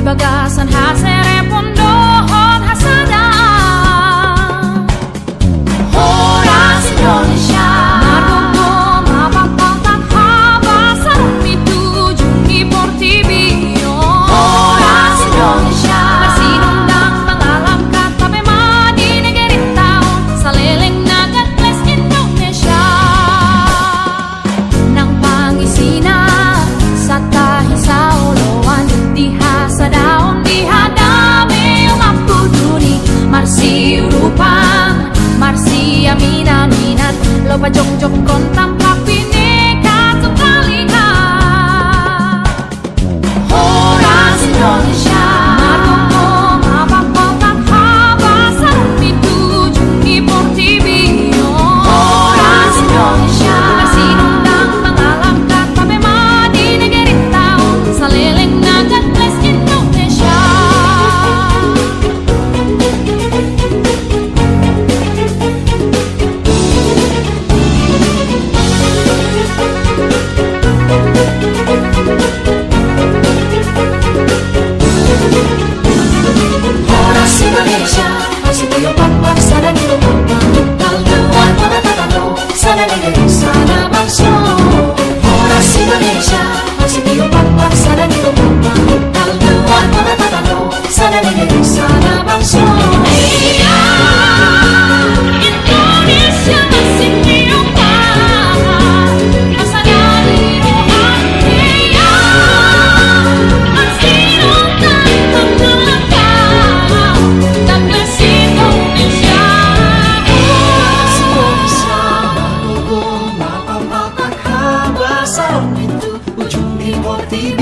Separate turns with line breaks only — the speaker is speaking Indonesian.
Bagasan hasere pondohon hasada Horas Indonesia Margogo mapapaltak habasa Rumituju di Portibio Horas Indonesia Bersinundang mengalam kata bema di negeri taon Saleleng nagat les Indonesia Nang pangisina sata hisau loan di hasadaon di hadame mampu duni marsi urupang marsi amina minat loba jong kontam kapine katu kalika Horas Indonesia margogo mapapaltak habasa rumituju di Portibio Horas Indonesia bersinundang mengalam kata bema di negeri taon saleleng nagat les Indonesia Horas Indonesia masih tiupan bangsa dan ilmu Talduan para tatalo sana negeri sana bangsa Horas Indonesia masih tiupan bangsa dan ilmu Talduan para tatalo sana negeri sana bangsa Indonesia masih tiupan bangsa dan ilmu
Ujung di Portibio